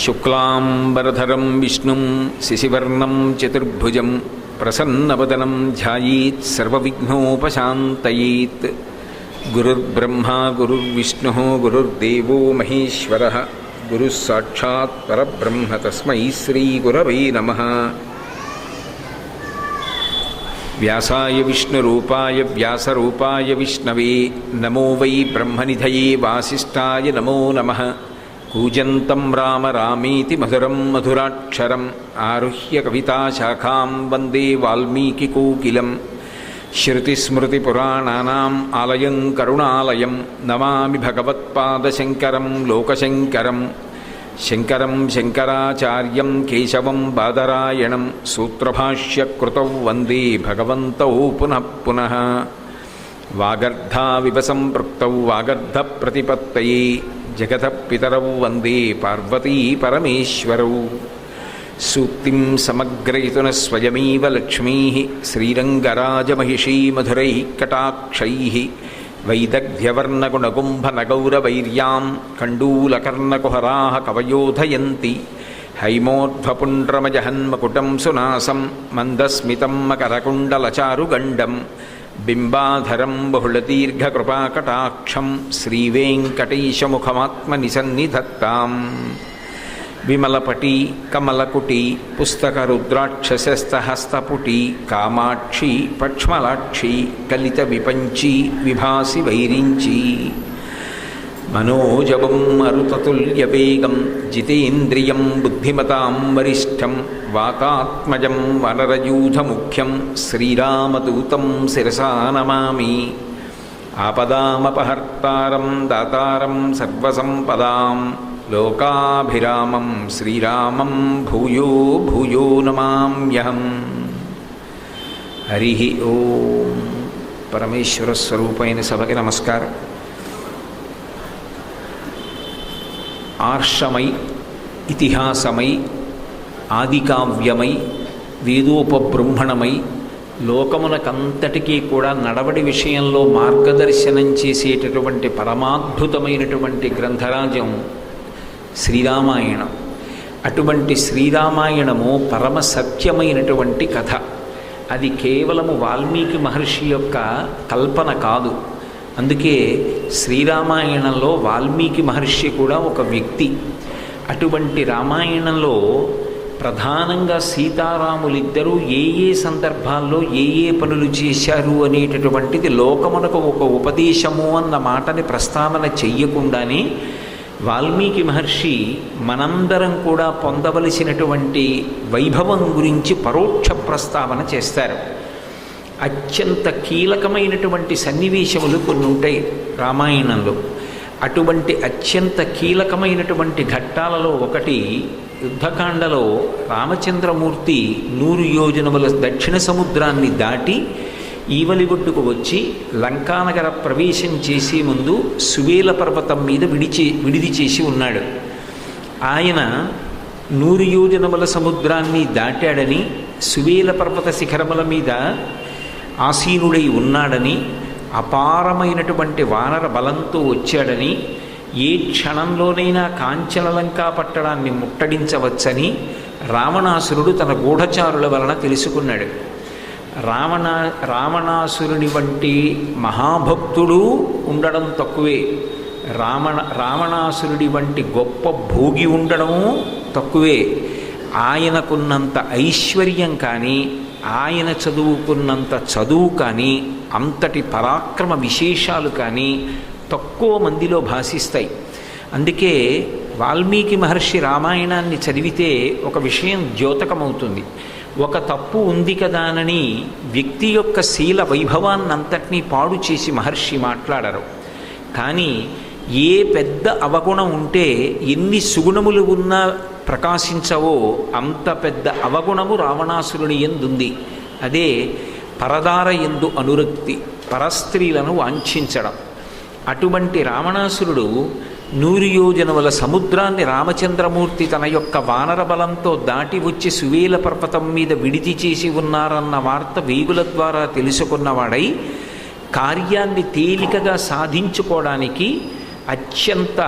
శుక్లాంబరధరం విష్ణుం శశివర్ణం చతుర్భుజం ప్రసన్నవదనం ధ్యాయేత్ సర్వవిఘ్నోపశాంతయేత్. గురుర్బ్రహ్మా గురుర్విష్ణుః గురుర్దేవో మహేశ్వరః గురుః సాక్షాత్ పరబ్రహ్మ తస్మై శ్రీగురవే నమః. వ్యాసాయ విష్ణురూపాయ వ్యాసరూపాయ విష్ణవే నమో వై బ్రహ్మనిధయే వాసిష్ఠాయ నమో నమః. కూజంతం రామ రామేతి మధురం మధురాక్షరం ఆరుహ్య కవితాశాఖాం వందే వాల్మీకికోకిలం. శృతిస్మృతిపురాణానాం ఆలయం కరుణాలయం నమామి భగవత్పాదశంకరం లోకశంకరం. శంకరం శంకరాచార్యం కేశవం బాదరాయణం సూత్రభాష్యకృతౌ వందే భగవంతౌ పునః పునః. వాగర్ధావివ సంపృక్తౌ వాగర్ధప్రతిపత్తయే జగతః పితరౌ వందే పార్వతీ పరమేశ్వరౌ. సూక్తిం సమగ్రయతున స్వయమేవ లక్ష్మీః శ్రీరంగరాజమహిషీ మధురైః కటాక్షైః. వైదగ్ధ్యవర్ణగుణగుంభనగౌరవైర్యాం కండూలకర్ణకుహరాः కవయోధయంతి. హైమోర్ధ్వపుండ్రమజహన్మకుటం సునాసం మందస్మితం మకరకుండలచారుగండం. బింబాధరం బహుళదీర్ఘకృపాకటాక్షం శ్రీవేంకటేశముఖమాత్మనిసన్నిధత్తాం. విమలపటి కమలకుటి పుస్తకరుద్రాక్షసస్తహస్తపుటి కామాక్షి పక్ష్మలాక్షి కలిత విపంచి విభాసి వైరించి. మనోజవం మరుతతుల్యవేగం జితేంద్రియం బుద్ధిమతాం వరిష్టం. వాతాత్మజం వనరయూధముఖ్యం శ్రీరామదూతం శిరసా నమామి. ఆపదామపహర్తారం దాతారం సర్వసంపదాం లోకాభిరామం శ్రీరామం భూయో భూయో నమామ్యహం. హరి ఓం. పరమేశ్వర స్వరూపైన సభకి నమస్కారం. ఆర్షమై ఇతిహాసమై ఆదికావ్యమై వేదోపబృంహణమై లోకమునకంతటికీ కూడా నడవడి విషయంలో మార్గదర్శనం చేసేటటువంటి పరమాద్భుతమైనటువంటి గ్రంథరాజం శ్రీరామాయణం. అటువంటి శ్రీరామాయణము పరమ సత్యమైనటువంటి కథ. అది కేవలము వాల్మీకి మహర్షి యొక్క కల్పన కాదు. అందుకే శ్రీరామాయణంలో వాల్మీకి మహర్షి కూడా ఒక వ్యక్తి. అటువంటి రామాయణంలో ప్రధానంగా సీతారాములిద్దరూ ఏ ఏ సందర్భాల్లో ఏ ఏ పనులు చేశారు అనేటటువంటిది లోకమునకు ఒక ఉపదేశము అన్న మాటని ప్రస్తావన చెయ్యకుండానే వాల్మీకి మహర్షి మనందరం కూడా పొందవలసినటువంటి వైభవం గురించి పరోక్ష ప్రస్తావన చేస్తారు. అత్యంత కీలకమైనటువంటి సన్నివేశములు కొన్ని ఉంటాయి రామాయణంలో. అటువంటి అత్యంత కీలకమైనటువంటి ఘట్టాలలో ఒకటి యుద్ధకాండలో రామచంద్రమూర్తి 100 యోజనముల దక్షిణ సముద్రాన్ని దాటి ఈవలిగొడ్డుకు వచ్చి లంకానగర ప్రవేశం చేసే ముందు సువేల పర్వతం మీద విడిది చేసి ఉన్నాడు. ఆయన 100 యోజనముల సముద్రాన్ని దాటాడని, సువేల పర్వత శిఖరముల మీద ఆసీనుడై ఉన్నాడని, అపారమైనటువంటి వానర బలంతో వచ్చాడని, ఏ క్షణంలోనైనా కాంచనలంకా పట్టడాన్ని ముట్టడించవచ్చని రావణాసురుడు తన గూఢచారుల వలన తెలుసుకున్నాడు. రావణాసురుని వంటి మహాభక్తుడు ఉండడం తక్కువే, రావణాసురుడి వంటి గొప్ప భోగి ఉండడము తక్కువే. ఆయనకున్నంత ఐశ్వర్యం కానీ, ఆయన చదువుకున్నంత చదువు కానీ, అంతటి పరాక్రమ విశేషాలు కానీ తక్కువ మందిలో భాసిస్తాయి. అందుకే వాల్మీకి మహర్షి రామాయణాన్ని చదివితే ఒక విషయం ద్యోతకమవుతుంది. ఒక తప్పు ఉంది కదానని వ్యక్తి యొక్క శీల వైభవాన్నంతటినీ పాడు చేసి మహర్షి మాట్లాడరు. కానీ ఏ పెద్ద అవగుణం ఉంటే ఎన్ని సుగుణములు ఉన్నా ప్రకాశించవో అంత పెద్ద అవగుణము రావణాసురుని యందుంది. అదే పరదార యందు అనురక్తి, పరస్త్రీలను వాంఛించడం. అటువంటి రావణాసురుడు 100 యోజనముల సముద్రాన్ని రామచంద్రమూర్తి తన యొక్క వానర బలంతో దాటి వచ్చి సువేల పర్వతం మీద విడిది చేసి ఉన్నారన్న వార్త వేగుల ద్వారా తెలుసుకున్నవాడై కార్యాన్ని తేలికగా సాధించుకోవడానికి అత్యంత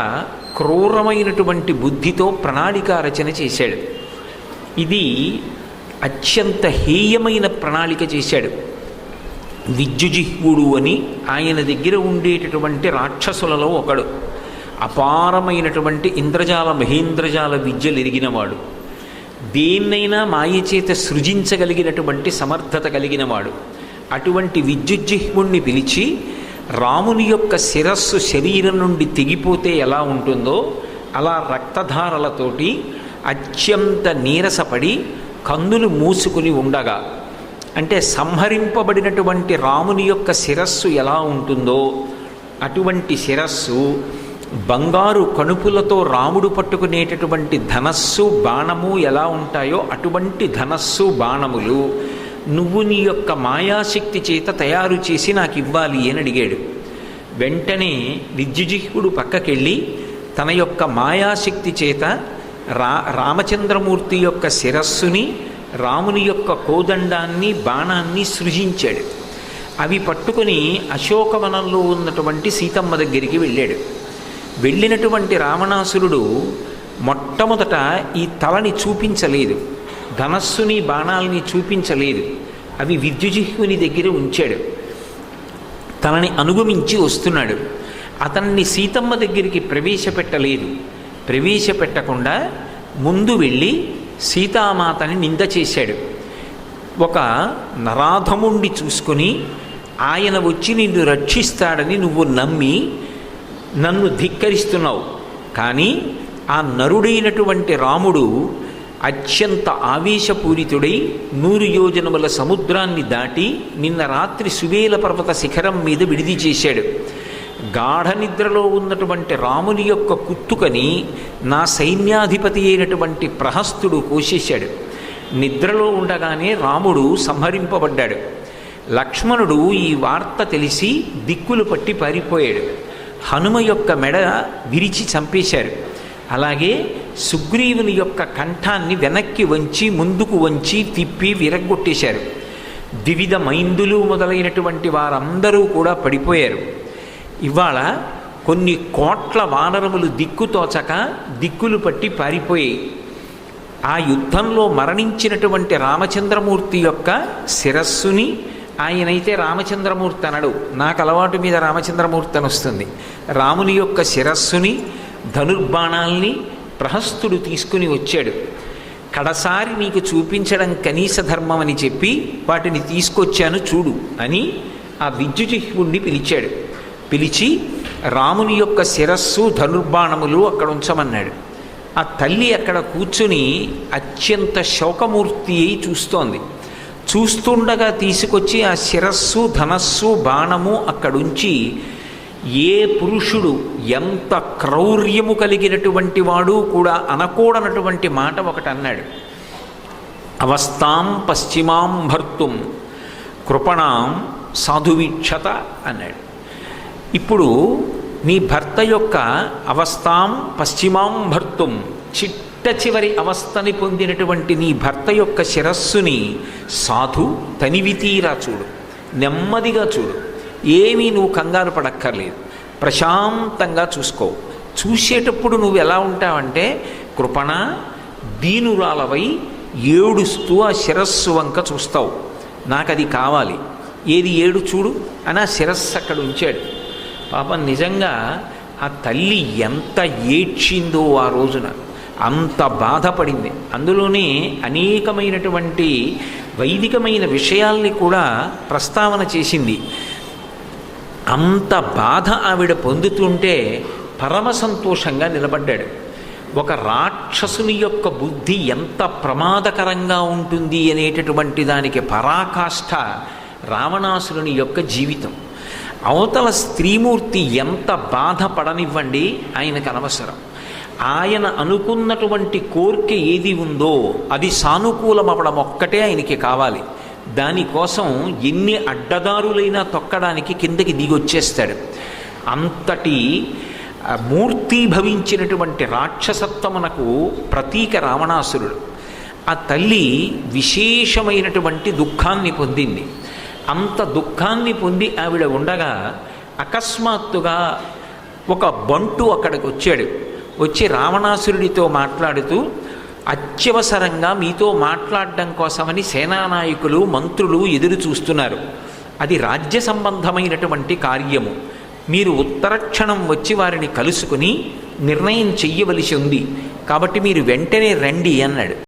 క్రూరమైనటువంటి బుద్ధితో ప్రణాళికా రచన చేశాడు. ఇది అత్యంత హేయమైన ప్రణాళిక చేశాడు. విద్యుజిహ్వుడు అని ఆయన దగ్గర ఉండేటటువంటి రాక్షసులలో ఒకడు. అపారమైనటువంటి ఇంద్రజాల మహేంద్రజాల విద్యలు ఎరిగినవాడు. దేన్నైనా మాయచేత సృజించగలిగినటువంటి సమర్థత కలిగినవాడు. అటువంటి విద్యుజ్జిహ్వుణ్ణి పిలిచి రాముని యొక్క శిరస్సు శరీరం నుండి తెగిపోతే ఎలా ఉంటుందో అలా రక్తధారలతోటి అత్యంత నీరసపడి కన్నులు మూసుకుని ఉండగా, అంటే సంహరింపబడినటువంటి రాముని యొక్క శిరస్సు ఎలా ఉంటుందో అటువంటి శిరస్సు, బంగారు కణుపులతో రాముడు పట్టుకునేటటువంటి ధనస్సు బాణము ఎలా ఉంటాయో అటువంటి ధనస్సు బాణములు నువ్వు నీ యొక్క మాయాశక్తి చేత తయారు చేసి నాకు ఇవ్వాలి అని అడిగాడు. వెంటనే విద్యుజిహ్వుడు పక్కకెళ్ళి తన యొక్క మాయాశక్తి చేత రామచంద్రమూర్తి యొక్క శిరస్సుని, రాముని యొక్క కోదండాన్ని, బాణాన్ని సృజించాడు. అవి పట్టుకుని అశోకవనంలో ఉన్నటువంటి సీతమ్మ దగ్గరికి వెళ్ళాడు. వెళ్ళినటువంటి రావణాసురుడు మొట్టమొదట ఈ తలని చూపించలేదు, ధనస్సుని బాణాలని చూపించలేదు. అవి విద్యుజిహ్వుని దగ్గర ఉంచాడు. తనని అనుగమించి వస్తున్నాడు. అతన్ని సీతమ్మ దగ్గరికి ప్రవేశపెట్టలేదు. ప్రవేశపెట్టకుండా ముందు వెళ్ళి సీతామాతని నింద చేశాడు. ఒక నరాధముండి చూసుకొని ఆయన వచ్చి నిన్ను రక్షిస్తాడని నువ్వు నమ్మి నన్ను ధిక్కరిస్తున్నావు. కానీ ఆ నరుడైనటువంటి రాముడు అత్యంత ఆవేశపూరితుడై 100 యోజనముల సముద్రాన్ని దాటి నిన్న రాత్రి సువేల పర్వత శిఖరం మీద విడిది చేశాడు. గాఢ నిద్రలో ఉన్నటువంటి రాముని యొక్క కుత్తుకని నా సైన్యాధిపతి అయినటువంటి ప్రహస్తుడు కోసేశాడు. నిద్రలో ఉండగానే రాముడు సంహరింపబడ్డాడు. లక్ష్మణుడు ఈ వార్త తెలిసి దిక్కులు పట్టి పారిపోయాడు. హనుమ యొక్క మెడ విరిచి చంపేశారు. అలాగే సుగ్రీవుని యొక్క కంఠాన్ని వెనక్కి వంచి ముందుకు వంచి తిప్పి విరగ్గొట్టేశారు. వివిధ మైందులు మొదలైనటువంటి వారందరూ కూడా పడిపోయారు. ఇవాళ కొన్ని కోట్ల వానరములు దిక్కుతోచక దిక్కులు పట్టి పారిపోయాయి. ఆ యుద్ధంలో మరణించినటువంటి రామచంద్రమూర్తి యొక్క శిరస్సుని, ఆయనైతే రామచంద్రమూర్తి అనడు, నాకు అలవాటు మీద రామచంద్రమూర్తి అని వస్తుంది, రాముని యొక్క శిరస్సుని, ధనుర్బాణాల్ని ప్రహస్తుడు తీసుకుని వచ్చాడు. కడసారి నీకు చూపించడం కనీస ధర్మం అని చెప్పి వాటిని తీసుకొచ్చాను చూడు అని ఆ విద్యుజిహ్వుణ్ణి పిలిచాడు. పిలిచి రాముని యొక్క శిరస్సు, ధనుర్బాణములు అక్కడ ఉంచమన్నాడు. ఆ తల్లి అక్కడ కూర్చుని అత్యంత శోకమూర్తి అయి చూస్తోంది. చూస్తుండగా తీసుకొచ్చి ఆ శిరస్సు, ధనస్సు, బాణము అక్కడుంచి, ఏ పురుషుడు ఎంత క్రౌర్యము కలిగినటువంటి వాడు కూడా అనకూడనటువంటి మాట ఒకటి అన్నాడు. అవస్థాం పశ్చిమాం భర్తుం కృపణాం సాధువీక్షత అన్నాడు. ఇప్పుడు నీ భర్త యొక్క అవస్థాం పశ్చిమాం భర్తుం, చిట్ట చివరి అవస్థని పొందినటువంటి నీ భర్త యొక్క శిరస్సుని సాధు తనివితీరా చూడు, నెమ్మదిగా చూడు, ఏమీ నువ్వు కంగారు పడక్కర్లేదు, ప్రశాంతంగా చూసుకో. చూసేటప్పుడు నువ్వు ఎలా ఉంటావంటే కృపణ దీనురాలవై ఏడుస్తూ ఆ శిరస్సు వంక చూస్తావు. నాకు అది కావాలి, ఏది ఏడు చూడు అని ఆ శిరస్సు అక్కడ ఉంచాడు. పాపం నిజంగా ఆ తల్లి ఎంత ఏడ్చిందో ఆ రోజున, అంత బాధపడింది. అందులోనే అనేకమైనటువంటి వైదికమైన విషయాల్ని కూడా ప్రస్తావన చేసింది. అంత బాధ ఆవిడ పొందుతుంటే పరమ సంతోషంగా నిలబడ్డాడు. ఒక రాక్షసుని యొక్క బుద్ధి ఎంత ప్రమాదకరంగా ఉంటుంది అనేటటువంటి దానికి పరాకాష్ఠ రావణాసురుని యొక్క జీవితం. అవతల స్త్రీమూర్తి ఎంత బాధపడనివ్వండి, ఆయనకు అనవసరం. ఆయన అనుకున్నటువంటి కోరిక ఏది ఉందో అది సానుకూలమవడం ఒక్కటే ఆయనకి కావాలి. దానికోసం ఎన్ని అడ్డదారులైనా తొక్కడానికి కిందకి దిగొచ్చేస్తాడు. అంతటి మూర్తీభవించినటువంటి రాక్షసత్వమునకు ప్రతీక రావణాసురుడు. ఆ తల్లి విశేషమైనటువంటి దుఃఖాన్ని పొందింది. అంత దుఃఖాన్ని పొంది ఆవిడ ఉండగా అకస్మాత్తుగా ఒక బంటు అక్కడికి వచ్చాడు. వచ్చి రావణాసురుడితో మాట్లాడుతూ అత్యవసరంగా మీతో మాట్లాడడం కోసమని సేనానాయకులు మంత్రులు ఎదురు చూస్తున్నారు. అది రాజ్య సంబంధమైనటువంటి కార్యము. మీరు ఉత్తరక్షణం వచ్చి వారిని కలుసుకుని నిర్ణయం చెయ్యవలసి ఉంది. కాబట్టి మీరు వెంటనే రండి అన్నాడు.